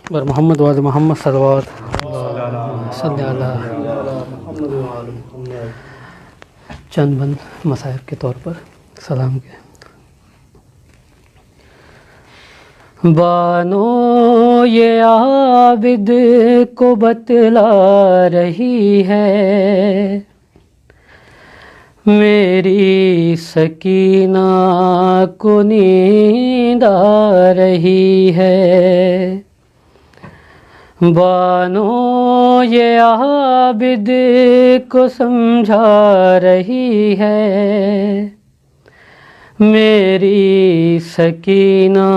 بر محمد وعد محمد صلوات صلی اللہ چند بند مصائب کے طور پر سلام کے بانو یہ عابد کو بتلا رہی ہے میری سکینہ کو نیند آ رہی ہے بانو یہ عابد کو سمجھا رہی ہے میری سکینہ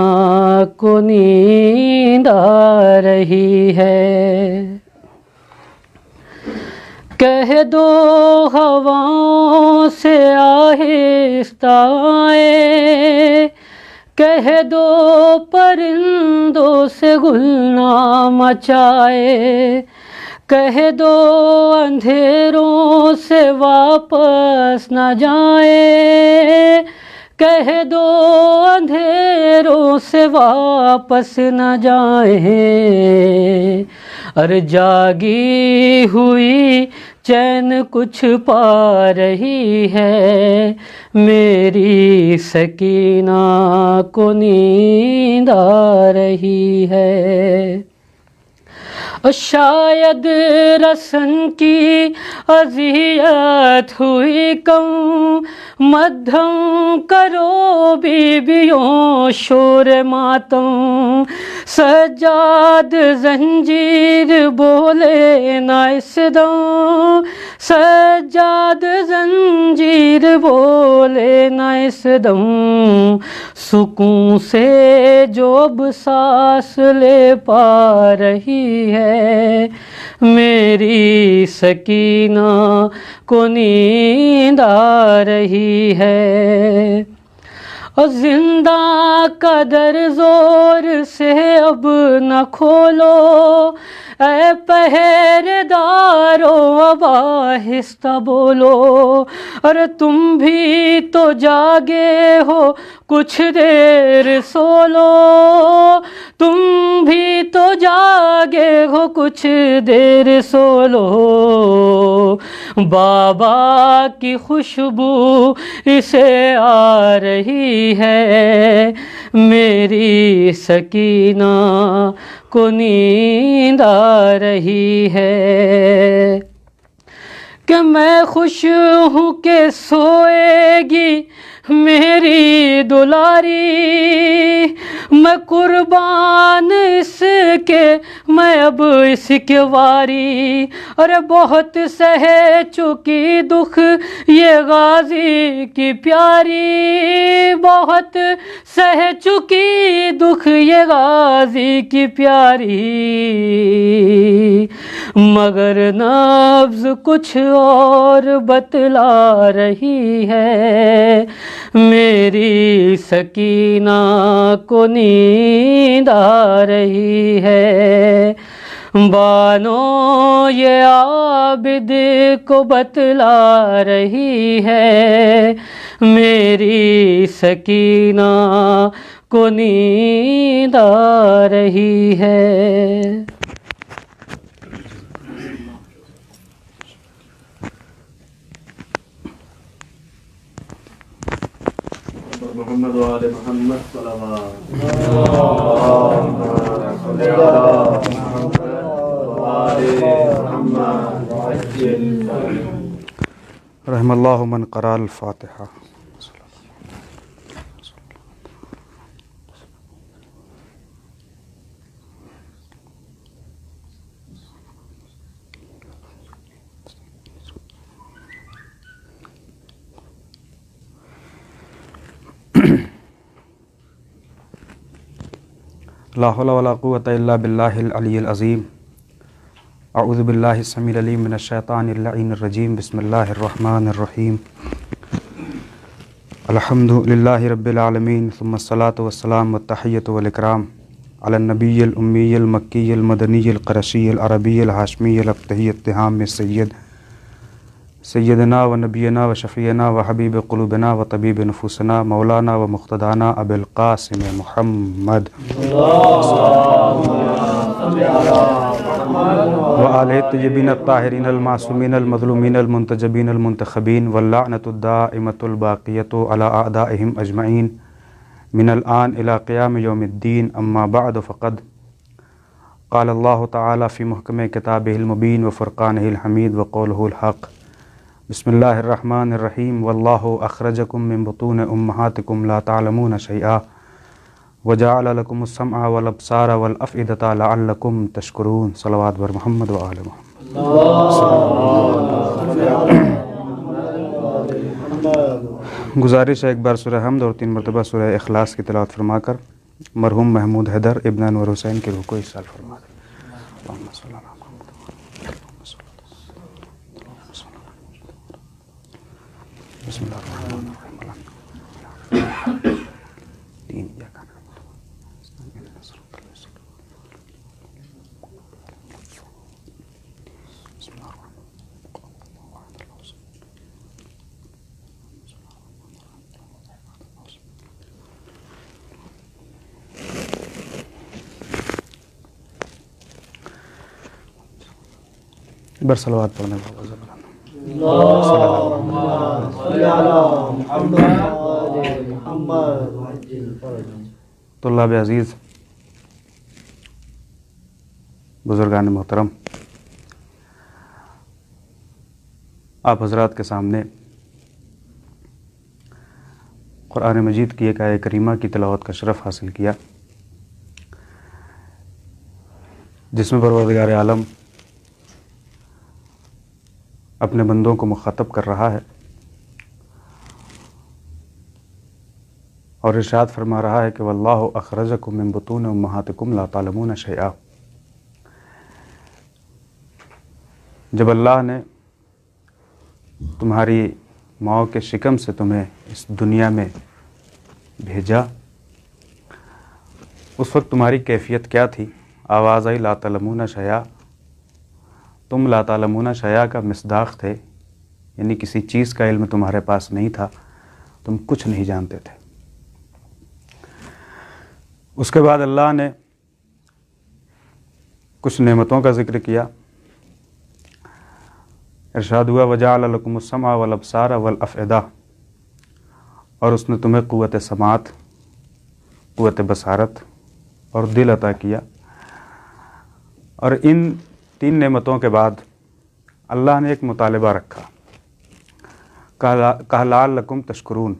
کو نیند آ رہی ہے کہہ دو ہواؤں سے آہستہ آئے کہہ دو پرندوں سے گلنا مچائے کہہ دو اندھیروں سے واپس نہ جائے کہہ دو اندھیروں سے واپس نہ جائیں اور جاگی ہوئی چین کچھ پا رہی ہے میری سکینہ کو نیند آ رہی ہے شاید رسن کی اذیت ہوئی کم مدھم کرو بیبیوں شور ماتم سجاد زنجیر بولے نہ اس دم سجاد زنجیر بولے نہ اس دم سکون سے جو اب سانس لے پا رہی ہے میری سکینہ کو نیند آ رہی ہے اور زندہ کا در زور سے اب نہ کھولو اے پہرے دارو اب آہستہ بولو اور تم بھی تو جاگے ہو کچھ دیر سو لو تم بھی تو جاگے ہو کچھ دیر سو لو بابا کی خوشبو اسے آ رہی ہے میری سکینہ کو نیند آ رہی ہے کہ میں خوش ہوں کہ سوئے گی میری دلاری میں قربان اس کے میں اب اس کے واری اور بہت سہ چکی دکھ یہ غازی کی پیاری بہت سہ چکی دکھ یہ غازی کی پیاری مگر نبض کچھ اور بتلا رہی ہے میری سکینہ کو نیند آ رہی ہے بانو یہ عابد کو بتلا رہی ہے میری سکینہ کو نیند آ رہی ہے محمد وآل محمد صلوات رحم اللہ من قرأ الفاتحہ لا حول ولا قوة الا باللہ العلی العظیم اعوذ باللہ السمیع العلیم من الشیطان اللعین الرجیم بسم اللہ الرحمن الرحیم الحمد للہ رب العالمین ثم الصلاة والسلام والتحیۃ والاکرام علی النبی الامی المکی المدنی القرشی العربی الہاشمی الابتہی التہام سیدنا و نبینا و شفیعنا و حبیب قلوبنا و طبیب نفوسنا مولانا و مقتدانا ابی القاسم محمد وآلہ الطیبین الطاہرین المعصومین المظلومین المنتجبین المنتخبین واللعنۃ الدائمۃ الباقیۃ علی اعدائہم اجمعین من الآن الی قیام یوم الدین اما بعد فقد قال اللہ تعالی فی محکم کتابہ المبین وفرقانہ الحمید وقولہ الحق بسم اللہ الرحمن الرحیم واللہ اخرجکم من بطون امہاتکم لا تعلمون شیئا وجعل لکم السمع والابصار والافئدۃ لعلکم تشکرون صلوات بر محمد و آل محمد۔ گزارش ہے ایک بار سورہ حمد اور 3 مرتبہ سورہ اخلاص کی تلاوت فرما کر مرحوم محمود حیدر ابن انور حسین کی روح کو اصال فرما دیں۔ اللہم صلی اللہ علیہ وسلم۔ بسم اللہ الرحمن الرحیم۔ تین یا بر صلوات پڑھنے بابا زبان طلاب عزیز، بزرگان محترم، آپ حضرات کے سامنے قرآن مجید کی ایک آیہ کریمہ کی تلاوت کا شرف حاصل کیا، جس میں پروردگار عالم اپنے بندوں کو مخاطب کر رہا ہے اور ارشاد فرما رہا ہے کہ واللہ اخرجکم من بطون امہاتکم لا تعلمون شیئا۔ جب اللہ نے تمہاری ماؤں کے شکم سے تمہیں اس دنیا میں بھیجا، اس وقت تمہاری کیفیت کیا تھی؟ آواز آئی لا تعلمون شیئا، تم لا تعلمون شیئا کا مصداق تھے، یعنی کسی چیز کا علم تمہارے پاس نہیں تھا، تم کچھ نہیں جانتے تھے۔ اس کے بعد اللہ نے کچھ نعمتوں کا ذکر کیا، ارشاد ہوا وجعل لکم السمع والابصار والافئدہ، اور اس نے تمہیں قوت سماعت، قوت بصارت اور دل عطا کیا۔ اور ان 3 نعمتوں کے بعد اللہ نے ایک مطالبہ رکھا، کہا لعلکم تشکرون،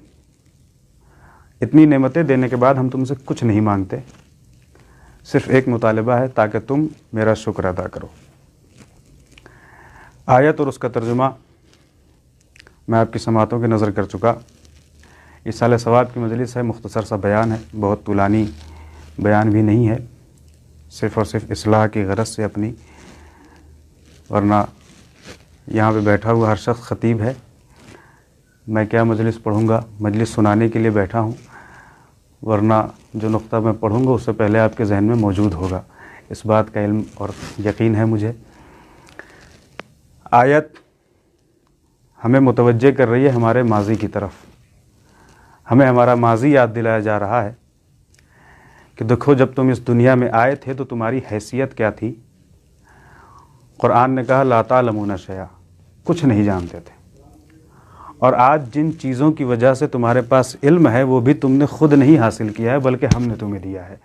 اتنی نعمتیں دینے کے بعد ہم تم سے کچھ نہیں مانگتے، صرف ایک مطالبہ ہے تاکہ تم میرا شکر ادا کرو۔ آیت اور اس کا ترجمہ میں آپ کی سماعتوں کی نظر کر چکا۔ ایصال ثواب کی مجلس ہے، مختصر سا بیان ہے، بہت طولانی بیان بھی نہیں ہے، صرف اور صرف اصلاح کی غرض سے اپنی، ورنہ یہاں پہ بیٹھا ہوا ہر شخص خطیب ہے، میں کیا مجلس پڑھوں گا، مجلس سنانے کے لیے بیٹھا ہوں، ورنہ جو نقطہ میں پڑھوں گا اس سے پہلے آپ کے ذہن میں موجود ہوگا، اس بات کا علم اور یقین ہے مجھے۔ آیت ہمیں متوجہ کر رہی ہے ہمارے ماضی کی طرف، ہمیں ہمارا ماضی یاد دلایا جا رہا ہے کہ دیکھو جب تم اس دنیا میں آئے تھے تو تمہاری حیثیت کیا تھی۔ قرآن نے کہا لا تعلمون شیئا، کچھ نہیں جانتے تھے، اور آج جن چیزوں کی وجہ سے تمہارے پاس علم ہے وہ بھی تم نے خود نہیں حاصل کیا ہے بلکہ ہم نے تمہیں دیا ہے۔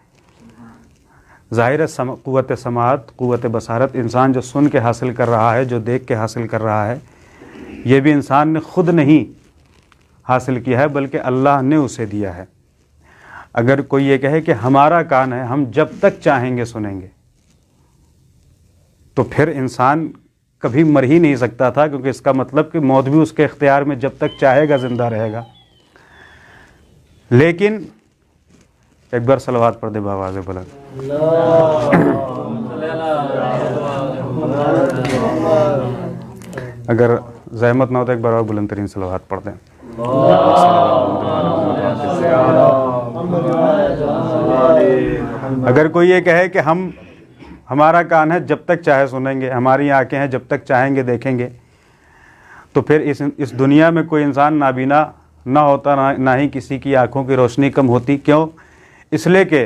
ظاہر ہے قوت سماعت، قوت بصارت انسان جو سن کے حاصل کر رہا ہے، جو دیکھ کے حاصل کر رہا ہے، یہ بھی انسان نے خود نہیں حاصل کیا ہے بلکہ اللہ نے اسے دیا ہے۔ اگر کوئی یہ کہے کہ ہمارا کان ہے، ہم جب تک چاہیں گے سنیں گے، تو پھر انسان کبھی مر ہی نہیں سکتا تھا، کیونکہ اس کا مطلب کہ موت بھی اس کے اختیار میں جب تک چاہے گا زندہ رہے گا۔ لیکن ایک بار صلوات پڑھ دے بآواز بلند۔ اگر زحمت نہ ہو تو ایک بار اور بلند ترین صلوات پڑھ دیں۔ اگر کوئی یہ کہے کہ ہمارا کان ہے جب تک چاہے سنیں گے، ہماری آنکھیں ہیں جب تک چاہیں گے دیکھیں گے، تو پھر اس دنیا میں کوئی انسان نابینا نہ ہوتا، نہ ہی کسی کی آنکھوں کی روشنی کم ہوتی۔ کیوں؟ اس لیے کہ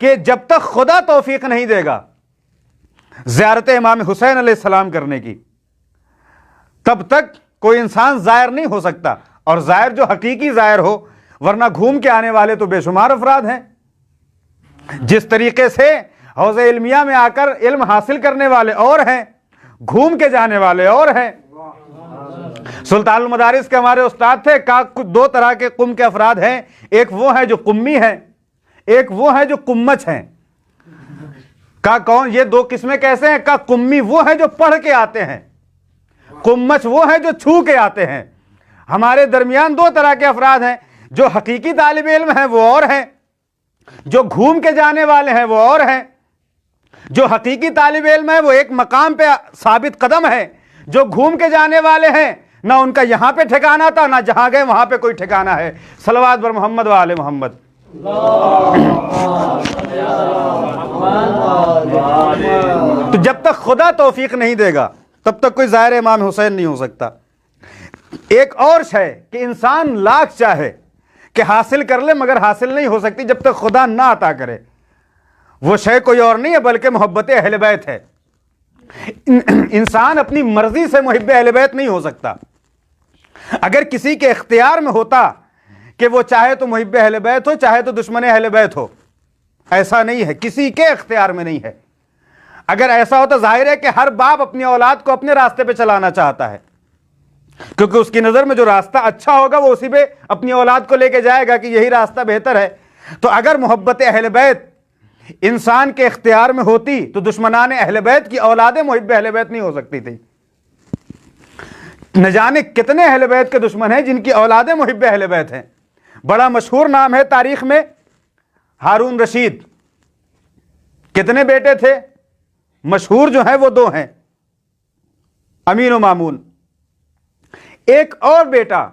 کہ جب تک خدا توفیق نہیں دے گا زیارت امام حسین علیہ السلام کرنے کی، تب تک کوئی انسان زائر نہیں ہو سکتا، اور زائر جو حقیقی زائر ہو، ورنہ گھوم کے آنے والے تو بے شمار افراد ہیں۔ جس طریقے سے حوض علمیہ میں آ کر علم حاصل کرنے والے اور ہیں، گھوم کے جانے والے اور ہیں۔ سلطان المدارس کے ہمارے استاد تھے، کہا دو طرح کے قم کے افراد ہیں، ایک وہ ہیں جو قمی ہیں، ایک وہ ہیں جو قمچ ہیں۔ کہا کون یہ دو قسمیں کیسے ہیں؟ کہا قمی وہ ہیں جو پڑھ کے آتے ہیں، قمچ وہ ہیں جو چھو کے آتے ہیں۔ ہمارے درمیان دو طرح کے افراد ہیں، جو حقیقی طالب علم ہیں وہ اور ہیں، جو گھوم کے جانے والے ہیں وہ اور ہیں۔ جو حقیقی طالب علم ہے وہ ایک مقام پہ ثابت قدم ہے، جو گھوم کے جانے والے ہیں نہ ان کا یہاں پہ ٹھکانہ تھا، نہ جہاں گئے وہاں پہ کوئی ٹھکانہ ہے۔ صلوات بر محمد و آل محمد۔ تو جب تک خدا توفیق نہیں دے گا تب تک کوئی زائر امام حسین نہیں ہو سکتا۔ ایک اور شے کہ انسان لاکھ چاہے کہ حاصل کر لے مگر حاصل نہیں ہو سکتی جب تک خدا نہ عطا کرے۔ وہ شے کوئی اور نہیں ہے بلکہ محبت اہل بیت ہے۔ انسان اپنی مرضی سے محب اہل بیت نہیں ہو سکتا۔ اگر کسی کے اختیار میں ہوتا کہ وہ چاہے تو محب اہل بیت ہو، چاہے تو دشمن اہل بیت ہو، ایسا نہیں ہے، کسی کے اختیار میں نہیں ہے۔ اگر ایسا ہوتا ظاہر ہے کہ ہر باپ اپنی اولاد کو اپنے راستے پہ چلانا چاہتا ہے، کیونکہ اس کی نظر میں جو راستہ اچھا ہوگا وہ اسی پہ اپنی اولاد کو لے کے جائے گا کہ یہی راستہ بہتر ہے۔ تو اگر محبت اہل بیت انسان کے اختیار میں ہوتی تو دشمنان اہل بیت کی اولادیں محب اہل بیت نہیں ہو سکتی تھی۔ نہ جانے کتنے اہل بیت کے دشمن ہیں جن کی اولادیں محب اہل بیت ہیں۔ بڑا مشہور نام ہے تاریخ میں ہارون رشید۔ کتنے بیٹے تھے؟ مشہور جو ہیں وہ دو ہیں، امین و مامون۔ ایک اور بیٹا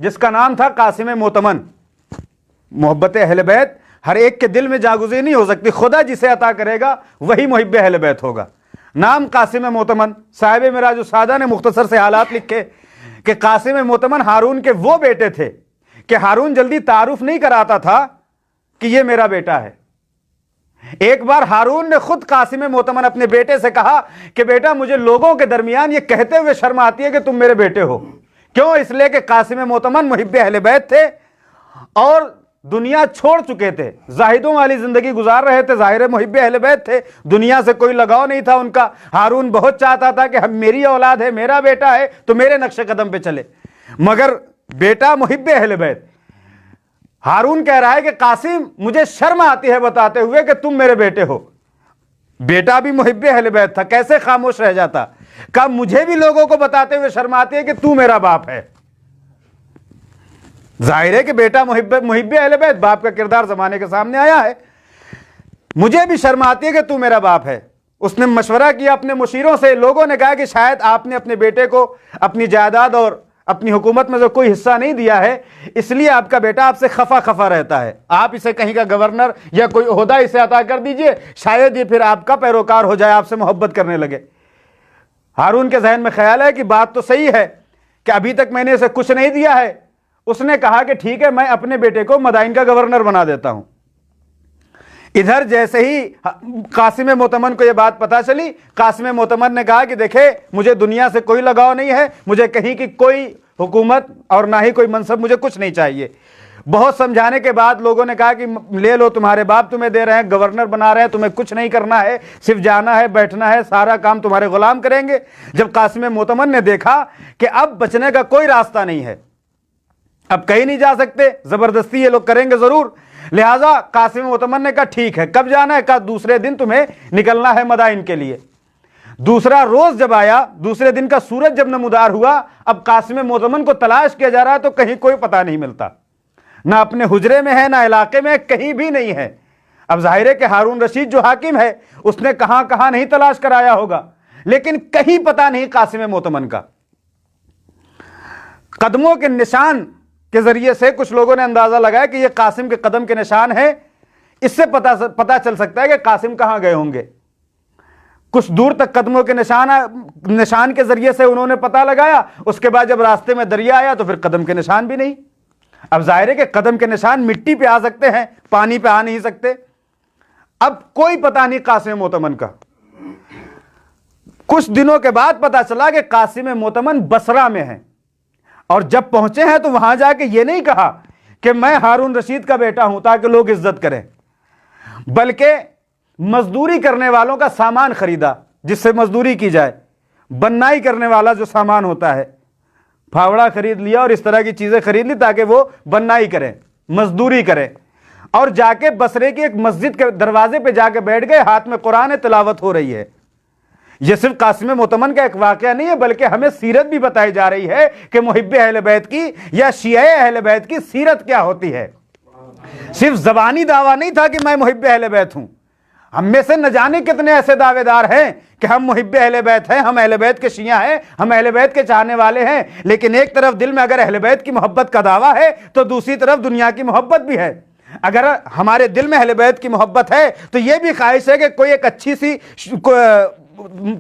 جس کا نام تھا قاسم معتمن۔ محبت اہل بیت ہر ایک کے دل میں جاگزی نہیں ہو سکتی، خدا جسے عطا کرے گا وہی محب اہل بیت ہوگا۔ نام قاسم معتمن۔ صاحب معراج السعادہ نے مختصر سے حالات لکھے کہ قاسم معتمن ہارون کے وہ بیٹے تھے کہ ہارون جلدی تعارف نہیں کراتا تھا کہ یہ میرا بیٹا ہے۔ ایک بار ہارون نے خود قاسم معتمن اپنے بیٹے سے کہا کہ بیٹا مجھے لوگوں کے درمیان یہ کہتے ہوئے شرم آتی ہے کہ تم میرے بیٹے ہو۔ کیوں؟ اس لیے کہ قاسم معتمن محب اہل بیت تھے اور دنیا چھوڑ چکے تھے، زاہدوں والی زندگی گزار رہے تھے، ظاہر محب اہل بیت تھے، دنیا سے کوئی لگاؤ نہیں تھا ان کا۔ ہارون بہت چاہتا تھا کہ میری اولاد ہے، میرا بیٹا ہے تو میرے نقش قدم پہ چلے، مگر بیٹا محب اہل بیت۔ ہارون کہہ رہا ہے کہ قاسم مجھے شرم آتی ہے بتاتے ہوئے کہ تم میرے بیٹے ہو۔ بیٹا بھی محب اہل بیت تھا، کیسے خاموش رہ جاتا؟ کہا مجھے بھی لوگوں کو بتاتے ہوئے شرم آتی ہے کہ تو میرا باپ ہے۔ ظاہر ہے کہ بیٹا محب اہل بیت، باپ کا کردار زمانے کے سامنے آیا ہے۔ مجھے بھی شرم آتی ہے کہ تو میرا باپ ہے۔ اس نے مشورہ کیا اپنے مشیروں سے، لوگوں نے کہا کہ شاید آپ نے اپنے بیٹے کو اپنی جائیداد اور اپنی حکومت میں سے کوئی حصہ نہیں دیا ہے، اس لیے آپ کا بیٹا آپ سے خفا رہتا ہے، آپ اسے کہیں کا گورنر یا کوئی عہدہ اسے عطا کر دیجئے، شاید یہ پھر آپ کا پیروکار ہو جائے، آپ سے محبت کرنے لگے۔ ہارون کے ذہن میں خیال ہے کہ بات تو صحیح ہے کہ ابھی تک میں نے اسے کچھ نہیں دیا ہے۔ اس نے کہا کہ ٹھیک ہے، میں اپنے بیٹے کو مدائن کا گورنر بنا دیتا ہوں۔ ادھر جیسے ہی قاسم معتمن کو یہ بات پتا چلی، قاسم معتمن نے کہا کہ دیکھے مجھے دنیا سے کوئی لگاؤ نہیں ہے، مجھے کہیں کی کوئی حکومت اور نہ ہی کوئی منصب، مجھے کچھ نہیں چاہیے۔ بہت سمجھانے کے بعد لوگوں نے کہا کہ لے لو، تمہارے باپ تمہیں دے رہے ہیں، گورنر بنا رہے ہیں، تمہیں کچھ نہیں کرنا ہے، صرف جانا ہے، بیٹھنا ہے، سارا کام تمہارے غلام کریں گے۔ جب قاسم معتمن نے دیکھا کہ اب بچنے کا کوئی راستہ نہیں ہے، اب کہیں نہیں جا سکتے، زبردستی یہ لوگ کریں گے ضرور، لہٰذا قاسم معتمن نے کہا ٹھیک ہے، کب جانا ہے؟ کہا دوسرے دن تمہیں نکلنا ہے مدائن کے لیے۔ دوسرا روز جب آیا، دوسرے دن کا سورج جب نمودار ہوا، اب قاسم معتمن کو تلاش کیا جا رہا ہے تو کہیں کوئی پتہ نہیں ملتا، نہ اپنے حجرے میں ہے، نہ علاقے میں، کہیں بھی نہیں ہے۔ اب ظاہر ہے کہ ہارون رشید جو حاکم ہے اس نے کہاں کہاں نہیں تلاش کرایا ہوگا، لیکن کہیں پتہ نہیں قاسم معتمن کا۔ قدموں کے نشان کے ذریعے سے کچھ لوگوں نے اندازہ لگایا کہ یہ قاسم کے قدم کے نشان ہیں، اس سے پتہ چل سکتا ہے کہ قاسم کہاں گئے ہوں گے۔ کچھ دور تک قدموں کے نشان کے ذریعے سے انہوں نے پتہ لگایا، اس کے بعد جب راستے میں دریا آیا تو پھر قدم کے نشان بھی نہیں۔ اب ظاہر ہے کہ قدم کے نشان مٹی پہ آ سکتے ہیں، پانی پہ آ نہیں سکتے۔ اب کوئی پتہ نہیں قاسم معتمن کا. کچھ دنوں کے بعد پتا چلا کہ قاسم معتمن بصرہ میں ہیں, اور جب پہنچے ہیں تو وہاں جا کے یہ نہیں کہا کہ میں ہارون رشید کا بیٹا ہوں تاکہ لوگ عزت کریں, بلکہ مزدوری کرنے والوں کا سامان خریدا جس سے مزدوری کی جائے. بنائی کرنے والا جو سامان ہوتا ہے, پھاوڑا خرید لیا اور اس طرح کی چیزیں خرید لی تاکہ وہ بنائی کریں, مزدوری کریں, اور جا کے بصرے کی ایک مسجد کے دروازے پہ جا کے بیٹھ گئے, ہاتھ میں قرآن تلاوت ہو رہی ہے. یہ صرف قاسم معتمن کا ایک واقعہ نہیں ہے, بلکہ ہمیں سیرت بھی بتائی جا رہی ہے کہ محب اہل بیت کی یا شیعہ اہل بیت کی سیرت کیا ہوتی ہے. صرف زبانی دعویٰ نہیں تھا کہ میں محب اہل بیت ہوں. ہم میں سے نہ جانے کتنے ایسے دعوے دار ہیں کہ ہم محب اہل بیت ہیں, ہم اہل بیت کے شیعہ ہیں, ہم اہل بیت کے چاہنے والے ہیں, لیکن ایک طرف دل میں اگر اہل بیت کی محبت کا دعویٰ ہے تو دوسری طرف دنیا کی محبت بھی ہے. اگر ہمارے دل میں اہل بیت کی محبت ہے تو یہ بھی خواہش ہے کہ کوئی ایک اچھی سی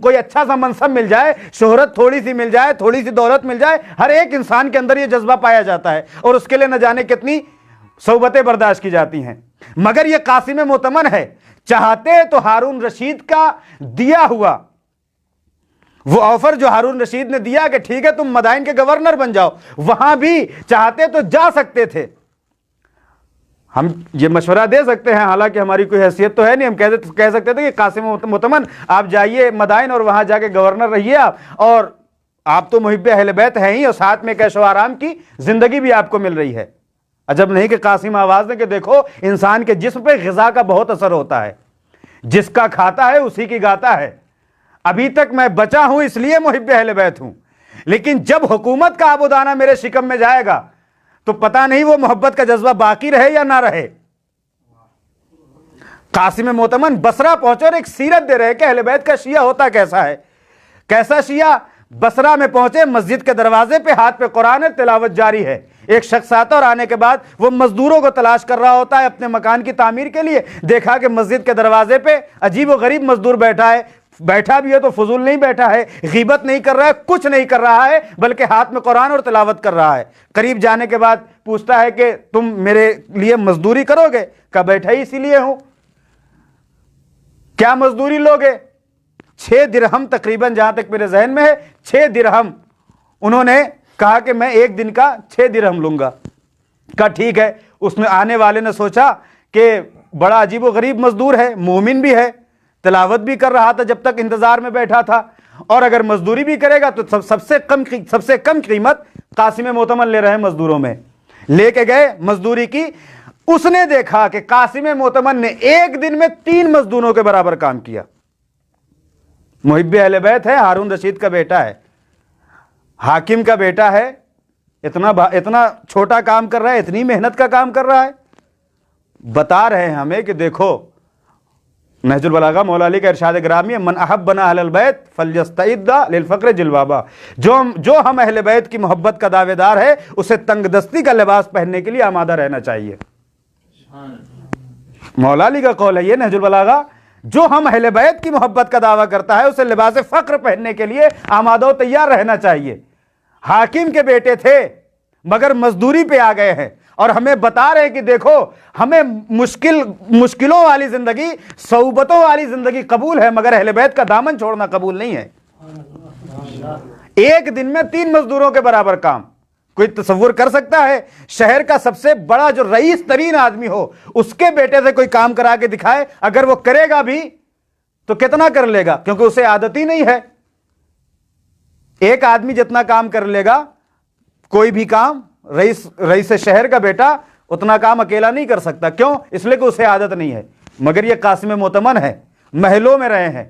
کوئی اچھا سا منصب مل جائے, شہرت تھوڑی سی مل جائے, تھوڑی سی دولت مل جائے. ہر ایک انسان کے اندر یہ جذبہ پایا جاتا ہے اور اس کے لیے نہ جانے کتنی صعوبتیں برداشت کی جاتی ہیں. مگر یہ قاسم معتمن ہے, چاہتے تو ہارون رشید کا دیا ہوا وہ آفر جو ہارون رشید نے دیا کہ ٹھیک ہے تم مدائن کے گورنر بن جاؤ, وہاں بھی چاہتے تو جا سکتے تھے. ہم یہ مشورہ دے سکتے ہیں, حالانکہ ہماری کوئی حیثیت تو ہے نہیں, ہم کہہ سکتے تھے کہ قاسم معتمن آپ جائیے مدائن اور وہاں جا کے گورنر رہیے آپ, اور آپ تو محب اہل بیت ہیں ہی, اور ساتھ میں عیش و آرام کی زندگی بھی آپ کو مل رہی ہے. عجب نہیں کہ قاسم آواز نے کہ دیکھو انسان کے جسم پہ غذا کا بہت اثر ہوتا ہے, جس کا کھاتا ہے اسی کی گاتا ہے. ابھی تک میں بچا ہوں اس لیے محب اہل بیت ہوں, لیکن جب حکومت کا آب و دانہ میرے شکم میں جائے گا تو پتہ نہیں وہ محبت کا جذبہ باقی رہے یا نہ رہے. قاسم معتمن بصرہ پہنچے اور ایک سیرت دے رہے کہ اہل بیت کا شیعہ ہوتا کیسا ہے. کیسا شیعہ؟ بصرہ میں پہنچے, مسجد کے دروازے پہ ہاتھ پہ قرآن تلاوت جاری ہے. ایک شخص آتا اور آنے کے بعد وہ مزدوروں کو تلاش کر رہا ہوتا ہے اپنے مکان کی تعمیر کے لیے. دیکھا کہ مسجد کے دروازے پہ عجیب و غریب مزدور بیٹھا ہے, بیٹھا بھی ہے تو فضول نہیں بیٹھا ہے, غیبت نہیں کر رہا ہے, کچھ نہیں کر رہا ہے, بلکہ ہاتھ میں قرآن اور تلاوت کر رہا ہے. قریب جانے کے بعد پوچھتا ہے کہ تم میرے لیے مزدوری کرو گے؟ کہا بیٹھا ہی اسی لیے ہوں. کیا مزدوری لوگے؟ 6 درہم تقریباً, جہاں تک میرے ذہن میں ہے 6 درہم. انہوں نے کہا کہ میں ایک دن کا 6 درہم لوں گا. کہا ٹھیک ہے. اس میں آنے والے نے سوچا کہ بڑا عجیب و غریب مزدور ہے, مومن بھی ہے, تلاوت بھی کر رہا تھا جب تک انتظار میں بیٹھا تھا, اور اگر مزدوری بھی کرے گا تو سب سے کم قیمت قاسم معتمن لے رہے ہیں مزدوروں میں. لے کے گئے مزدوری کی. اس نے دیکھا کہ قاسم معتمن نے ایک دن میں 3 مزدوروں کے برابر کام کیا. محب اہل بیت ہے, ہارون رشید کا بیٹا ہے, حاکم کا بیٹا ہے, اتنا چھوٹا کام کر رہا ہے, اتنی محنت کا کام کر رہا ہے. بتا رہے ہیں ہمیں کہ دیکھو نہج البلاغہ مولا علی کا ارشاد گرامی ہے, من احبنا اہل البیت فلیستعد للفقر جلبابا. جو ہم اہل بیت کی محبت کا دعوے دار ہے اسے تنگ دستی کا لباس پہننے کے لیے آمادہ رہنا چاہیے. مولا علی کا قول ہے یہ نہج البلاغہ, جو ہم اہل بیت کی محبت کا دعویٰ کرتا ہے اسے لباس فقر پہننے کے لیے آمادہ و تیار رہنا چاہیے. حاکم کے بیٹے تھے مگر مزدوری پہ آ گئے ہیں, اور ہمیں بتا رہے ہیں کہ دیکھو ہمیں مشکلوں والی زندگی, صعوبتوں والی زندگی قبول ہے, مگر اہل بیت کا دامن چھوڑنا قبول نہیں ہے. ایک دن میں 3 مزدوروں کے برابر کام. کوئی تصور کر سکتا ہے شہر کا سب سے بڑا جو رئیس ترین آدمی ہو اس کے بیٹے سے کوئی کام کرا کے دکھائے, اگر وہ کرے گا بھی تو کتنا کر لے گا, کیونکہ اسے عادت ہی نہیں ہے. ایک آدمی جتنا کام کر لے گا کوئی بھی کام, رئیس شہر کا بیٹا اتنا کام اکیلا نہیں کر سکتا. کیوں؟ اس لیے کہ اسے عادت نہیں ہے. مگر یہ قاسم معتمن ہے, محلوں میں رہے ہیں,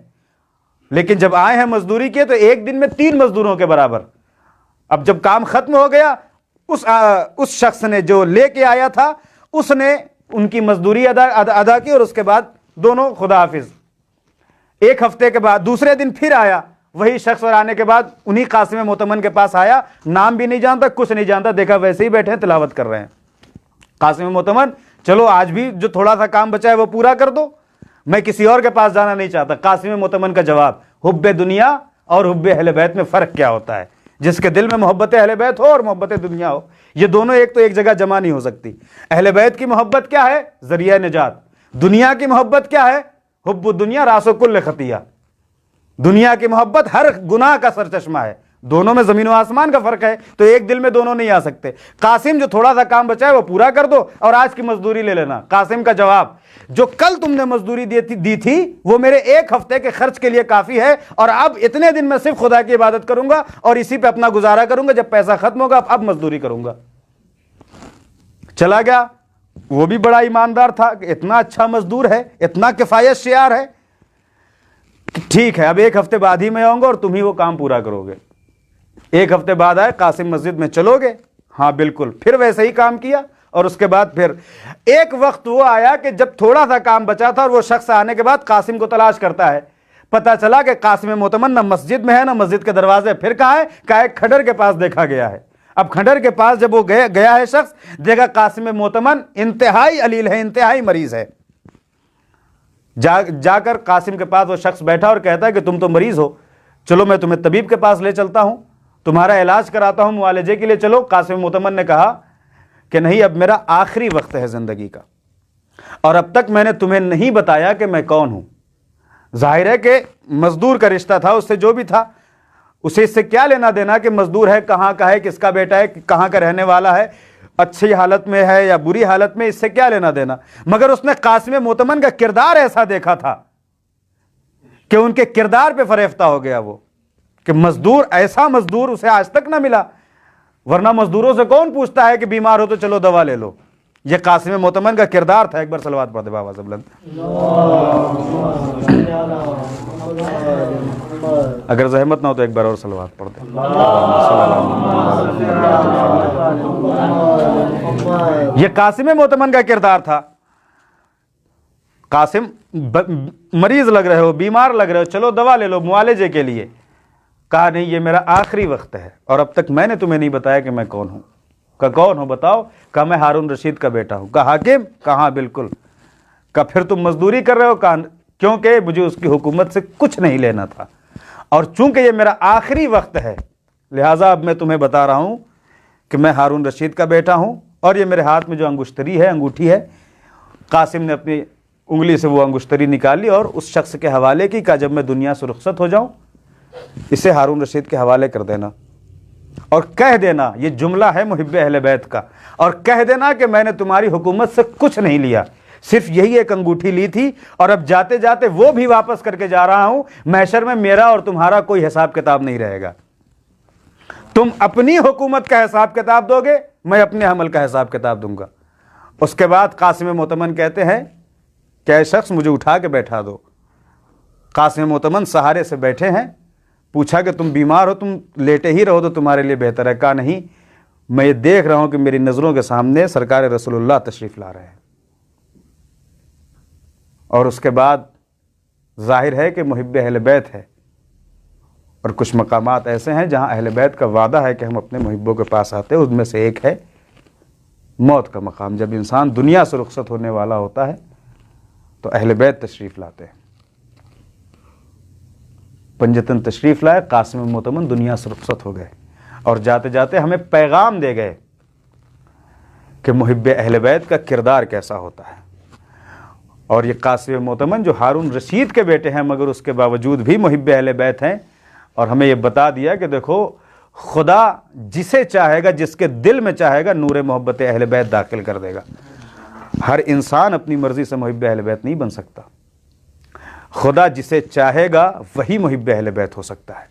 لیکن جب آئے ہیں مزدوری کے تو ایک دن میں 3 مزدوروں کے برابر. اب جب کام ختم ہو گیا, اس شخص نے جو لے کے آیا تھا اس نے ان کی مزدوری ادا کی, اور اس کے بعد دونوں خدا حافظ. ایک ہفتے کے بعد دوسرے دن پھر آیا وہی شخص, اور آنے کے بعد انہی قاسم معتمن کے پاس آیا, نام بھی نہیں جانتا, کچھ نہیں جانتا, دیکھا ویسے ہی بیٹھے ہیں تلاوت کر رہے ہیں. قاسم معتمن, چلو آج بھی جو تھوڑا سا کام بچا ہے وہ پورا کر دو, میں کسی اور کے پاس جانا نہیں چاہتا. قاسم معتمن کا جواب, حب دنیا اور حب اہل بیت میں فرق کیا ہوتا ہے؟ جس کے دل میں محبت اہل بیت ہو اور محبت دنیا ہو, یہ دونوں ایک جگہ جمع نہیں ہو سکتی. اہل بیت کی محبت کیا ہے؟ ذریعہ نجات. دنیا کی محبت کیا ہے؟ حب الدنیا راس کل خطیہ، دنیا کی محبت ہر گناہ کا سرچشمہ ہے. دونوں میں زمین و آسمان کا فرق ہے، تو ایک دل میں دونوں نہیں آ سکتے. قاسم جو تھوڑا سا کام بچا ہے وہ پورا کر دو اور آج کی مزدوری لے لینا. قاسم کا جواب، جو کل تم نے مزدوری دی تھی وہ میرے ایک ہفتے کے خرچ کے لیے کافی ہے، اور اب اتنے دن میں صرف خدا کی عبادت کروں گا اور اسی پہ اپنا گزارا کروں گا. جب پیسہ ختم ہوگا اب مزدوری کروں گا. چلا گیا. وہ بھی بڑا ایماندار تھا کہ اتنا اچھا مزدور ہے، اتنا کفایت شیار ہے، ٹھیک ہے اب ایک ہفتے بعد ہی میں آؤں گا اور تم ہی وہ کام پورا کرو گے. ایک ہفتے بعد آئے، قاسم مسجد میں چلو گے؟ ہاں بالکل. پھر ویسے ہی کام کیا، اور اس کے بعد پھر ایک وقت وہ آیا کہ جب تھوڑا سا کام بچا تھا، اور وہ شخص آنے کے بعد قاسم کو تلاش کرتا ہے. پتہ چلا کہ قاسم معتمن نہ مسجد میں ہے نہ مسجد کے دروازے. پھر کہاں ہے؟ کہا ہے کھڈر کے پاس دیکھا گیا ہے. اب کھڈر کے پاس جب وہ گیا ہے شخص، دیکھا قاسم معتمن انتہائی علیل ہے، انتہائی مریض ہے. جا کر قاسم کے پاس وہ شخص بیٹھا اور کہتا ہے کہ تم تو مریض ہو، چلو میں تمہیں طبیب کے پاس لے چلتا ہوں، تمہارا علاج کراتا ہوں، معالجے کے لیے چلو. قاسم معتمن نے کہا کہ نہیں، اب میرا آخری وقت ہے زندگی کا، اور اب تک میں نے تمہیں نہیں بتایا کہ میں کون ہوں. ظاہر ہے کہ مزدور کا رشتہ تھا، اس سے جو بھی تھا اسے اس سے کیا لینا دینا کہ مزدور ہے، کہاں کا ہے، کس کا بیٹا ہے، کہاں کا رہنے والا ہے، اچھی حالت میں ہے یا بری حالت میں، اس سے کیا لینا دینا. مگر اس نے قاسم معتمن کا کردار ایسا دیکھا تھا کہ ان کے کردار پہ فریفتہ ہو گیا وہ، کہ مزدور، ایسا مزدور اسے آج تک نہ ملا. ورنہ مزدوروں سے کون پوچھتا ہے کہ بیمار ہو تو چلو دوا لے لو. یہ قاسم معتمن کا کردار تھا. ایک بار صلوات پڑھ دے بابا سے بلند. اگر زحمت نہ ہو تو ایک بار اور صلوات پڑھ دے. یہ قاسم معتمن کا کردار تھا. قاسم مریض لگ رہے ہو، بیمار لگ رہے ہو، چلو دوا لے لو معالجے کے لیے. کہا نہیں، یہ میرا آخری وقت ہے اور اب تک میں نے تمہیں نہیں بتایا کہ میں کون ہوں. کہا کون ہو بتاؤ؟ کہا میں ہارون رشید کا بیٹا ہوں. کہا حاکم؟ کہا بالکل. کہا پھر تم مزدوری کر رہے ہو؟ کہا کیونکہ مجھے اس کی حکومت سے کچھ نہیں لینا تھا، اور چونکہ یہ میرا آخری وقت ہے لہٰذا اب میں تمہیں بتا رہا ہوں کہ میں ہارون رشید کا بیٹا ہوں. اور یہ میرے ہاتھ میں جو انگشتری ہے، انگوٹھی ہے، قاسم نے اپنی انگلی سے وہ انگشتری نکالی اور اس شخص کے حوالے کی. کہا جب میں دنیا سے رخصت ہو جاؤں اسے ہارون رشید کے حوالے کر دینا، اور کہہ دینا، یہ جملہ ہے محب اہل بیت کا، اور کہہ دینا کہ میں نے تمہاری حکومت سے کچھ نہیں لیا، صرف یہی ایک انگوٹھی لی تھی، اور اب جاتے جاتے وہ بھی واپس کر کے جا رہا ہوں. محشر میں میرا اور تمہارا کوئی حساب کتاب نہیں رہے گا. تم اپنی حکومت کا حساب کتاب دو گے، میں اپنے عمل کا حساب کتاب دوں گا. اس کے بعد قاسم معتمن کہتے ہیں کہ اے شخص مجھے اٹھا کے بیٹھا دو. قاسم معتمن سہارے سے بیٹھے ہیں. پوچھا کہ تم بیمار ہو، تم لیٹے ہی رہو تو تمہارے لیے بہتر ہے. کہا نہیں، میں یہ دیکھ رہا ہوں کہ میری نظروں کے سامنے سرکار رسول اللہ تشریف لا رہے ہیں. اور اس کے بعد ظاہر ہے کہ محب اہل بیت ہے، اور کچھ مقامات ایسے ہیں جہاں اہل بیت کا وعدہ ہے کہ ہم اپنے محبوں کے پاس آتے ہیں. ان میں سے ایک ہے موت کا مقام. جب انسان دنیا سے رخصت ہونے والا ہوتا ہے تو اہل بیت تشریف لاتے ہیں. پنجتن تشریف لائے، قاسم معتمن دنیا سے رخصت ہو گئے، اور جاتے جاتے ہمیں پیغام دے گئے کہ محب اہل بیت کا کردار کیسا ہوتا ہے. اور یہ قاسم معتمن جو ہارون رشید کے بیٹے ہیں مگر اس کے باوجود بھی محب اہل بیت ہیں، اور ہمیں یہ بتا دیا کہ دیکھو خدا جسے چاہے گا، جس کے دل میں چاہے گا، نور محبت اہل بیت داخل کر دے گا. ہر انسان اپنی مرضی سے محب اہل بیت نہیں بن سکتا. خدا جسے چاہے گا وہی محب اہل بیت ہو سکتا ہے.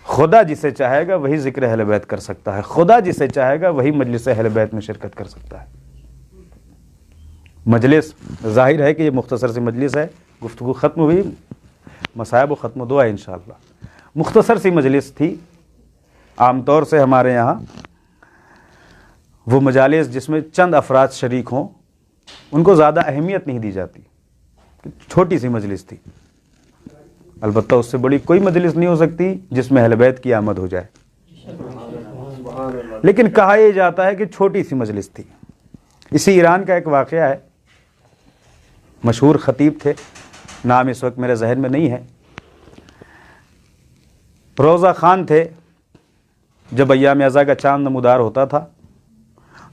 خدا جسے چاہے گا وہی ذکر اہل بیت کر سکتا ہے. خدا جسے چاہے گا وہی مجلس اہل بیت میں شرکت کر سکتا ہے. مجلس ظاہر ہے کہ یہ مختصر سی مجلس ہے، گفتگو ختم ہوئی، مصائب و ختم دعا ہے انشاءاللہ. مختصر سی مجلس تھی. عام طور سے ہمارے یہاں وہ مجالس جس میں چند افراد شریک ہوں ان کو زیادہ اہمیت نہیں دی جاتی. چھوٹی سی مجلس تھی. البتہ اس سے بڑی کوئی مجلس نہیں ہو سکتی جس میں اہل بیت کی آمد ہو جائے، لیکن کہا یہ جاتا ہے کہ چھوٹی سی مجلس تھی. اسی ایران کا ایک واقعہ ہے. مشہور خطیب تھے، نام اس وقت میرے ذہن میں نہیں ہے. روزہ خان تھے. جب ایام ازا کا چاند نمودار ہوتا تھا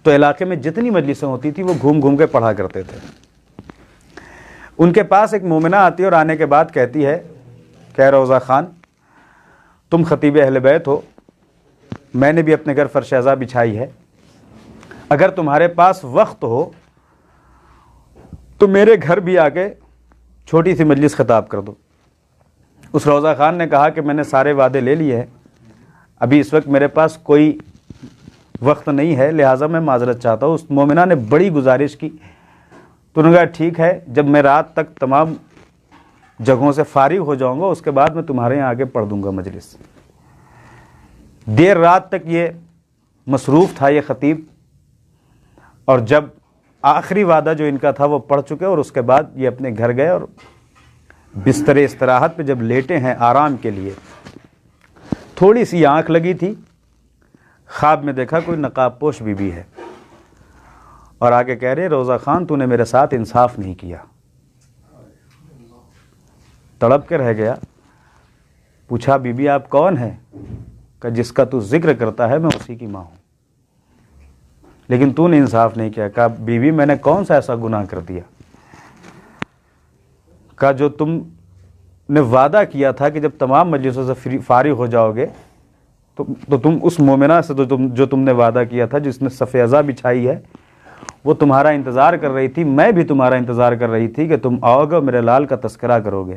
تو علاقے میں جتنی مجلسیں ہوتی تھی وہ گھوم گھوم کے پڑھا کرتے تھے. ان کے پاس ایک مومنہ آتی ہے اور آنے کے بعد کہتی ہے کہ اے روضہ خان، تم خطیب اہل بیت ہو، میں نے بھی اپنے گھر فرش عزا بچھائی ہے، اگر تمہارے پاس وقت ہو تو میرے گھر بھی آ کے چھوٹی سی مجلس خطاب کر دو۔ اس روضہ خان نے کہا کہ میں نے سارے وعدے لے لیے ہیں، ابھی اس وقت میرے پاس کوئی وقت نہیں ہے، لہٰذا میں معذرت چاہتا ہوں۔ اس مومنہ نے بڑی گزارش کی تو انہوں نے کہا ٹھیک ہے، جب میں رات تک تمام جگہوں سے فارغ ہو جاؤں گا اس کے بعد میں تمہارے یہاں آگے پڑھ دوں گا مجلس۔ دیر رات تک یہ مصروف تھا یہ خطیب، اور جب آخری وعدہ جو ان کا تھا وہ پڑھ چکے اور اس کے بعد یہ اپنے گھر گئے اور بستر استراحت پہ جب لیٹے ہیں آرام کے لیے، تھوڑی سی آنکھ لگی تھی، خواب میں دیکھا کوئی نقاب پوش بی بی ہے اور آگے کہہ رہے روضہ خان تو نے میرے ساتھ انصاف نہیں کیا۔ تڑپ کے رہ گیا، پوچھا بی بی آپ کون ہیں؟ کہ جس کا تو ذکر کرتا ہے میں اسی کی ماں ہوں، لیکن تو نے انصاف نہیں کیا۔ کہا بی بی میں نے کون سا ایسا گناہ کر دیا؟ کہا جو تم نے وعدہ کیا تھا کہ جب تمام مجلسوں سے فارغ ہو جاؤ گے تو تم اس مومنہ سے جو تم نے وعدہ کیا تھا جس نے صف عزا بچھائی ہے وہ تمہارا انتظار کر رہی تھی، میں بھی تمہارا انتظار کر رہی تھی کہ تم آؤ گے اور میرے لال کا تذکرہ کرو گے،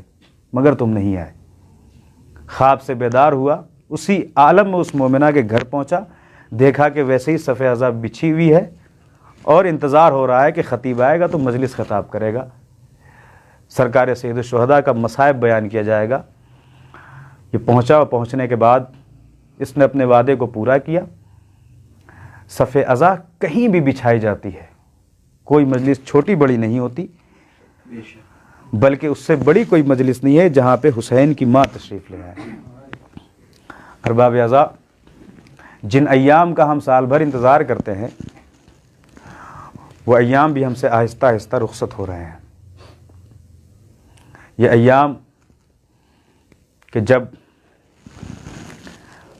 مگر تم نہیں آئے۔ خواب سے بیدار ہوا، اسی عالم میں اس مومنہ کے گھر پہنچا، دیکھا کہ ویسے ہی صف عزا بچھی ہوئی ہے اور انتظار ہو رہا ہے کہ خطیب آئے گا تو مجلس خطاب کرے گا، سرکار سید الشہداء کا مصائب بیان کیا جائے گا۔ یہ پہنچا اور پہنچنے کے بعد اس نے اپنے وعدے کو پورا کیا۔ صف عزا کہیں بھی بچھائی جاتی ہے، کوئی مجلس چھوٹی بڑی نہیں ہوتی، بلکہ اس سے بڑی کوئی مجلس نہیں ہے جہاں پہ حسین کی ماں تشریف لے آئے۔ ارباب اعضاء، جن ایام کا ہم سال بھر انتظار کرتے ہیں وہ ایام بھی ہم سے آہستہ آہستہ رخصت ہو رہے ہیں۔ یہ ایام کہ جب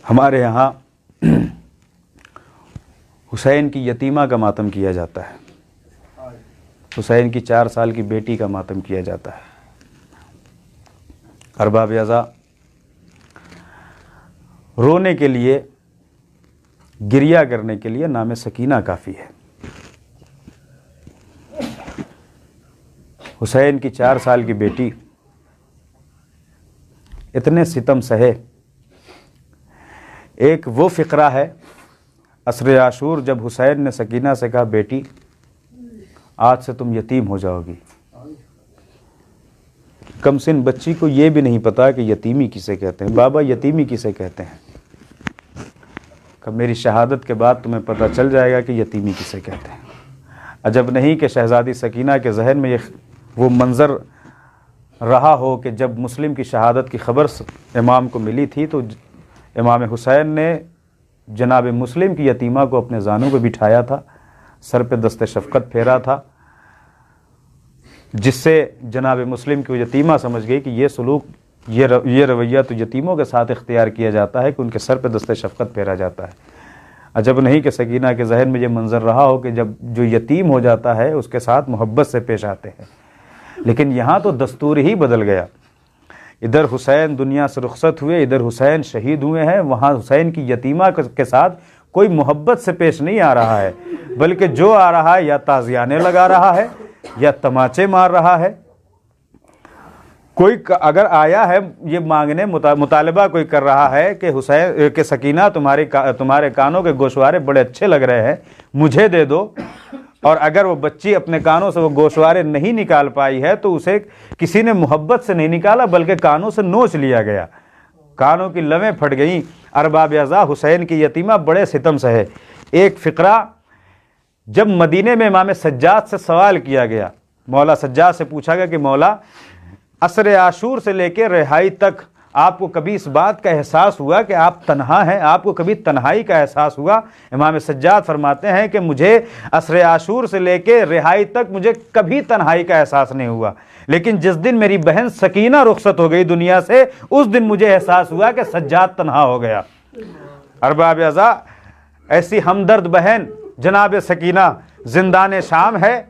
ہمارے یہاں حسین کی یتیمہ کا ماتم کیا جاتا ہے، حسین کی 4 سال کی بیٹی کا ماتم کیا جاتا ہے۔ ارباب اعضاء، رونے کے لیے، گریہ کرنے کے لیے نام سکینہ کافی ہے۔ حسین کی 4 سال کی بیٹی اتنے ستم سہے۔ ایک وہ فقرہ ہے عصر عاشور جب حسین نے سکینہ سے کہا بیٹی آج سے تم یتیم ہو جاؤ گی۔ کم سن بچی کو یہ بھی نہیں پتا کہ یتیمی کسے کہتے ہیں، بابا یتیمی کسے کہتے ہیں۔ کہ میری شہادت کے بعد تمہیں پتہ چل جائے گا کہ یتیمی کسے کہتے ہیں۔ عجب نہیں کہ شہزادی سکینہ کے ذہن میں وہ منظر رہا ہو کہ جب مسلم کی شہادت کی خبر امام کو ملی تھی تو امام حسین نے جناب مسلم کی یتیمہ کو اپنے زانوں پہ بٹھایا تھا، سر پہ دست شفقت پھیرا تھا، جس سے جناب مسلم کی وہ یتیمہ سمجھ گئی کہ یہ سلوک، یہ رویہ تو یتیموں کے ساتھ اختیار کیا جاتا ہے کہ ان کے سر پہ دست شفقت پھیرا جاتا ہے۔ عجب نہیں کہ سکینہ کے ذہن میں یہ منظر رہا ہو کہ جب جو یتیم ہو جاتا ہے اس کے ساتھ محبت سے پیش آتے ہیں، لیکن یہاں تو دستور ہی بدل گیا۔ ادھر حسین دنیا سے رخصت ہوئے، ادھر حسین شہید ہوئے ہیں، وہاں حسین کی یتیمہ کے ساتھ کوئی محبت سے پیش نہیں آ رہا ہے، بلکہ جو آ رہا ہے یا تازیانے لگا رہا ہے یا تماچے مار رہا ہے۔ کوئی اگر آیا ہے یہ مانگنے، مطالبہ کوئی کر رہا ہے کہ حسین کہ سکینہ تمہارے کانوں کے گوشوارے بڑے اچھے لگ رہے ہیں، مجھے دے دو، اور اگر وہ بچی اپنے کانوں سے وہ گوشوارے نہیں نکال پائی ہے تو اسے کسی نے محبت سے نہیں نکالا بلکہ کانوں سے نوچ لیا گیا، کانوں کی لویں پھٹ گئیں۔ ارباب اعضاء، حسین کی یتیمہ بڑے ستم سہے۔ ایک فقرہ، جب مدینے میں امام سجاد سے سوال کیا گیا، مولا سجاد سے پوچھا گیا کہ مولا عصر عاشور سے لے کے رہائی تک آپ کو کبھی اس بات کا احساس ہوا کہ آپ تنہا ہیں؟ آپ کو کبھی تنہائی کا احساس ہوا؟ امام سجاد فرماتے ہیں کہ مجھے عصر عاشور سے لے کے رہائی تک مجھے کبھی تنہائی کا احساس نہیں ہوا، لیکن جس دن میری بہن سکینہ رخصت ہو گئی دنیا سے اس دن مجھے احساس ہوا کہ سجاد تنہا ہو گیا۔ ارباب اعضاء، ایسی ہمدرد بہن جناب سکینہ زندان شام ہے،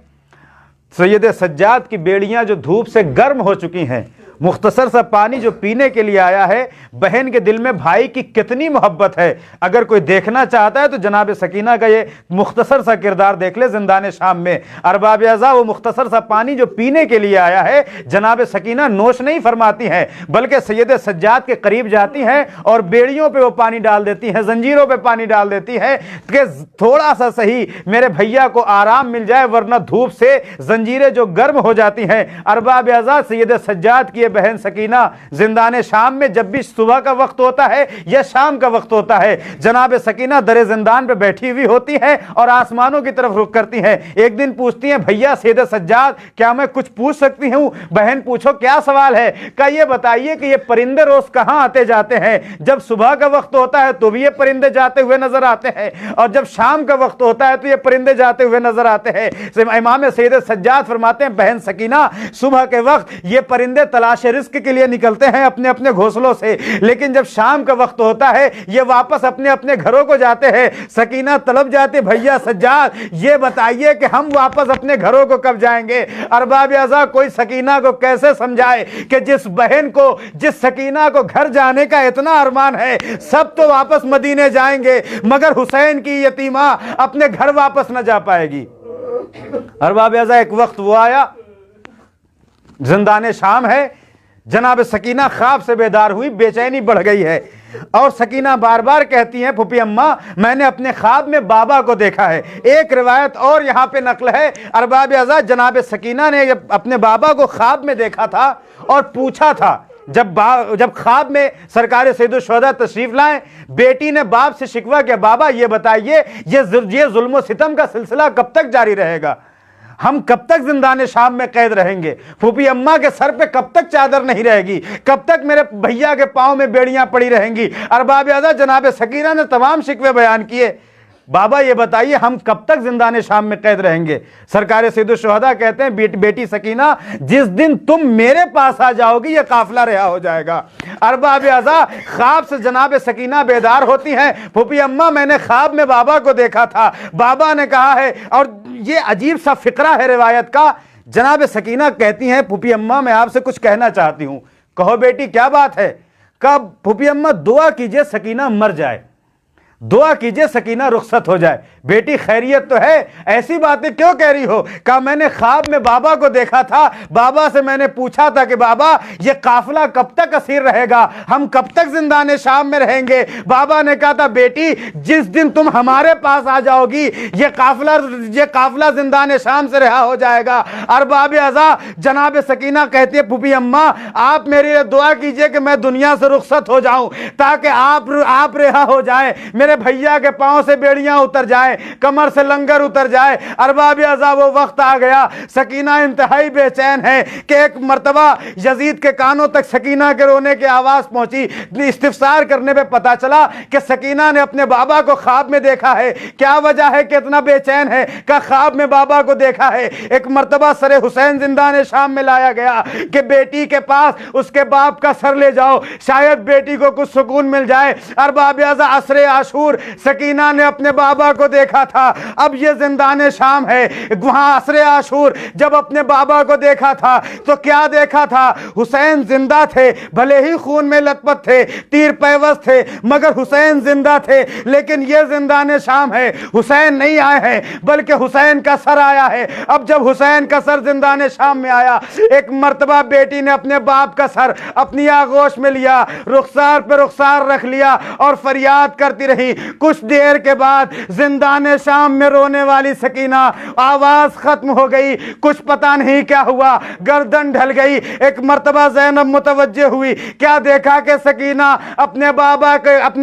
سید سجاد کی بیڑیاں جو دھوپ سے گرم ہو چکی ہیں، مختصر سا پانی جو پینے کے لیے آیا ہے، بہن کے دل میں بھائی کی کتنی محبت ہے۔ اگر کوئی دیکھنا چاہتا ہے تو جناب سکینہ کا یہ مختصر سا کردار دیکھ لے زندان شام میں۔ ارباب اعضاء، وہ مختصر سا پانی جو پینے کے لیے آیا ہے، جناب سکینہ نوش نہیں فرماتی ہیں، بلکہ سید سجاد کے قریب جاتی ہیں اور بیڑیوں پہ وہ پانی ڈال دیتی ہیں، زنجیروں پہ پانی ڈال دیتی ہیں کہ تھوڑا سا صحیح میرے بھیا کو آرام مل جائے، ورنہ دھوپ سے زنجیریں جو گرم ہو جاتی ہیں۔ ارباب اعضاء، سید سجاد کی بہن سکینہ زندان شام میں جب بھی صبح کا وقت ہوتا ہے یا شام کا وقت ہوتا ہے، جناب سکینہ در زندان پہ بیٹھی ہوئی ہوتی ہے اور آسمانوں کی طرف رخ کرتی ہیں۔ ایک دن پوچھتی ہیں، بھیا سید سجاد، کیا میں کچھ پوچھ سکتی ہوں؟ بہن، پوچھو، کیا سوال ہے؟ کہا یہ بتائیے کہ یہ پرندے روز کہاں آتے جاتے ہیں؟ جب صبح کا وقت ہوتا ہے تو بھی یہ پرندے جاتے ہوئے نظر آتے ہیں، اور جب شام کا وقت ہوتا ہے تو یہ پرندے جاتے ہوئے نظر آتے ہیں۔ امام سید سجاد فرماتے ہیں، بہن سکینہ، صبح کے وقت یہ پرندے تلاش رزق کے لیے نکلتے ہیں اپنے اپنے گھونسلوں سے، لیکن جب شام کا وقت ہوتا ہے یہ واپس اپنے اپنے گھروں کو جاتے ہیں۔ سکینہ طلب جاتے، بھیا سجاد یہ بتائیے کہ ہم واپس اپنے گھروں کو کب جائیں گے؟ ارباب اعضاء، کوئی سکینہ کو کیسے سمجھائے کہ جس بہن کو، جس سکینہ کو گھر جانے کا اتنا ارمان ہے، سب تو واپس مدینے جائیں گے مگر حسین کی یتیمہ اپنے گھر واپس نہ جا پائے گی۔ ارباب اعضاء، ایک وقت وہ آیا، زندان شام ہے، جناب سکینہ خواب سے بیدار ہوئی، بے چینی بڑھ گئی ہے، اور سکینہ بار بار کہتی ہیں، پھوپھی اماں، میں نے اپنے خواب میں بابا کو دیکھا ہے۔ ایک روایت اور یہاں پہ نقل ہے، ارباب اعضاء، جناب سکینہ نے اپنے بابا کو خواب میں دیکھا تھا اور پوچھا تھا، جب خواب میں سرکار سید الشہداء تشریف لائیں، بیٹی نے باپ سے شکوہ کیا، بابا یہ بتائیے یہ ظلم و ستم کا سلسلہ کب تک جاری رہے گا؟ ہم کب تک زندان شام میں قید رہیں گے؟ پھوپھی اماں کے سر پہ کب تک چادر نہیں رہے گی؟ کب تک میرے بھیا کے پاؤں میں بیڑیاں پڑی رہیں گی؟ ارباب اعضاء، جناب سکینہ نے تمام شکوے بیان کیے، بابا یہ بتائیے ہم کب تک زندان شام میں قید رہیں گے؟ سرکار سید الشہداء کہتے ہیں، بیٹی سکینہ، جس دن تم میرے پاس آ جاؤ گی یہ قافلہ رہا ہو جائے گا۔ ارباب اعضاء، خواب سے جناب سکینہ بیدار ہوتی ہیں، پھوپھی اماں میں نے خواب میں بابا کو دیکھا تھا، بابا نے کہا ہے، اور یہ عجیب سا فقرہ ہے روایت کا، جناب سکینہ کہتی ہیں، پھوپھی اماں میں آپ سے کچھ کہنا چاہتی ہوں۔ کہو بیٹی، کیا بات ہے؟ کہا پھوپھی اماں دعا کیجئے سکینہ مر جائے، دعا کیجئے سکینہ رخصت ہو جائے۔ بیٹی خیریت تو ہے، ایسی باتیں کیوں کہہ رہی ہو؟ کہا میں نے خواب میں بابا کو دیکھا تھا، بابا سے میں نے پوچھا تھا کہ بابا یہ قافلہ کب تک اسیر رہے گا، ہم کب تک زندان شام میں رہیں گے؟ بابا نے کہا تھا بیٹی جس دن تم ہمارے پاس آ جاؤ گی یہ قافلہ زندان شام سے رہا ہو جائے گا۔ ارباب اعضاء، جناب سکینہ کہتی ہے پھوپھی اماں آپ میرے لیے دعا کیجئے کہ میں دنیا سے رخصت ہو جاؤں تاکہ آپ رہا ہو جائیں، میرے بھیا کے پاؤں سے بیڑیاں اتر جائیں، کمر سے لنگر اتر جائے۔ ارباب اعضاء، وہ وقت آ گیا، سکینہ انتہائی بے چین ہے کہ ایک مرتبہ یزید کے کانوں تک سکینہ کے رونے کی آواز پہنچی، استفسار کرنے پہ پتا چلا کہ سکینہ نے اپنے بابا کو خواب میں دیکھا ہے۔ کیا وجہ ہے کہ اتنا بے چین ہے؟ کہ خواب میں بابا کو دیکھا ہے۔ ایک مرتبہ سر حسین زندان شام میں لایا گیا کہ بیٹی کے پاس اس کے باپ کا سر لے جاؤ، شاید بیٹی کو کچھ سکون مل جائے۔ ارباب اعضاء، عصر عاشور سکینہ نے اپنے بابا کو دیکھا تھا، اب یہ زندان شام ہے، وہاں عصر عاشور جب اپنے بابا کو دیکھا تھا تو کیا دیکھا تھا؟ حسین زندہ تھے، بھلے ہی خون میں لت پت تھے، تیر پیوست تھے، مگر حسین زندہ تھے۔ لیکن یہ زندان شام ہے، حسین نہیں آئے ہیں بلکہ حسین کا سر آیا ہے۔ اب جب حسین کا سر زندان شام میں آیا، ایک مرتبہ بیٹی نے اپنے باپ کا سر اپنی آغوش میں لیا، رخسار پہ رخسار رکھ لیا اور فریاد کرتی رہی۔ کچھ دیر کے بعد زندان شام میں رونے والی سکینہ آواز ختم ہو گئی، کچھ پتہ نہیں کیا ہوا، گردن ڈھل گئی۔ ایک مرتبہ زینب متوجہ ہوئی، کیا دیکھا کہ سکینہ اپنے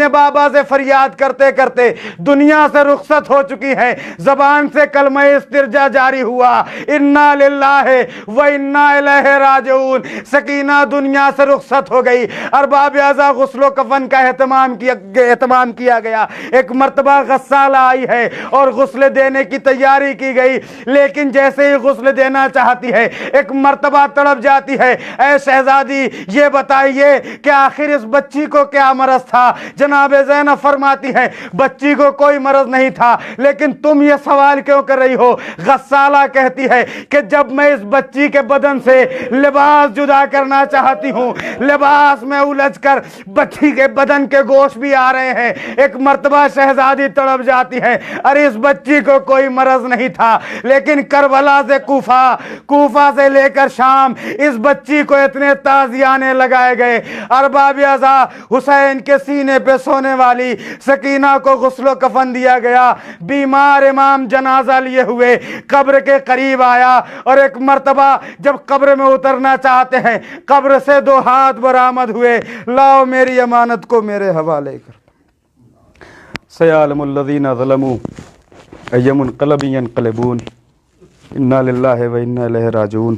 بابا سے فریاد کرتے کرتے دنیا سے رخصت ہو چکی ہے۔ زبان سے کلمہ استرجا جاری ہوا، انا للہ و انا الیہ راجعون۔ سکینہ دنیا سے رخصت ہو گئی۔ ارباب اعضاء، غسل و کفن کا اہتمام کیا گیا۔ آیا, ایک مرتبہ غسالہ آئی ہے اور غسل دینے کی تیاری کی گئی, لیکن جیسے ہی غسل دینا چاہتی ہے ایک مرتبہ تڑپ جاتی ہے, اے شہزادی یہ بتائیے کہ آخر اس بچی کو کیا مرض تھا؟ جناب زینب فرماتی ہے بچی کو کوئی مرض نہیں تھا, لیکن تم یہ سوال کیوں کر رہی ہو؟ غسالہ کہتی ہے کہ جب میں اس بچی کے بدن سے لباس جدا کرنا چاہتی ہوں, لباس میں الجھ کر بچی کے بدن کے گوشت بھی آ رہے ہیں. ایک مرتبہ شہزادی تڑپ جاتی ہے, ارے اس بچی کو کوئی مرض نہیں تھا, لیکن کربلا سے کوفہ سے لے کر شام اس بچی کو اتنے تازیانے لگائے گئے. ارباب عزا حسین کے سینے پہ سونے والی سکینہ کو غسل و کفن دیا گیا. بیمار امام جنازہ لیے ہوئے قبر کے قریب آیا, اور ایک مرتبہ جب قبر میں اترنا چاہتے ہیں قبر سے 2 ہاتھ برآمد ہوئے, لاؤ میری امانت کو میرے حوالے کر. سیعلم الذین ظلموا ای منقلب ینقلبون انا للہ و انا الیہ راجعون.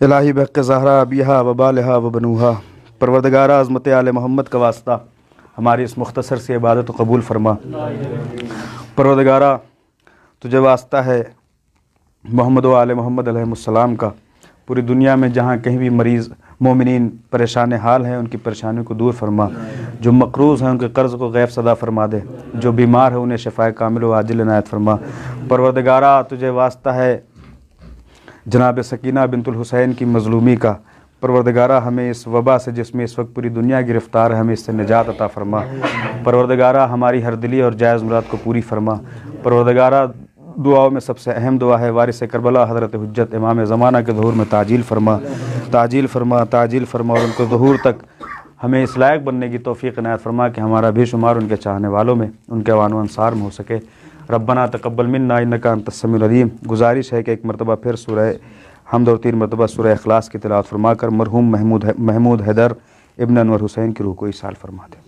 الہی بحق زہرا ابیہا و بالہا و بنوہا, پروردگارہ عظمت آل محمد کا واسطہ ہماری اس مختصر سی عبادت کو قبول فرما. پروردگارہ تجھے واسطہ ہے محمد و آل محمد علیہ السلام کا, پوری دنیا میں جہاں کہیں بھی مریض مومنین پریشان حال ہیں ان کی پریشانیوں کو دور فرما, جو مقروض ہیں ان کے قرض کو غیب صدا فرما دے, جو بیمار ہیں انہیں شفائے کامل و عاجل عنایت فرما. پروردگارہ تجھے واسطہ ہے جناب سکینہ بنت الحسین کی مظلومی کا, پروردگارہ ہمیں اس وبا سے جس میں اس وقت پوری دنیا گرفتار ہے ہمیں اس سے نجات عطا فرما. پروردگارہ ہماری ہر دلی اور جائز مراد کو پوری فرما. پروردگارہ دعاؤں میں سب سے اہم دعا ہے وارث کربلا حضرت حجت امام زمانہ کے ظہور میں تعجیل فرما, تعجیل فرما, تعجیل فرما, اور ان کے ظہور تک ہمیں اس لائق بننے کی توفیق عنایت فرما کہ ہمارا بھی شمار ان کے چاہنے والوں میں, ان کے اعوان و انصار میں ہو سکے. ربنا تقبل منا انک انت السمیع العلیم. گزارش ہے کہ ایک مرتبہ پھر سورہ حمد اور 3 مرتبہ سورہ اخلاص کی تلاوت فرما کر مرحوم محمود حیدر ابن انور حسین کی روح کو ایصال فرما دے.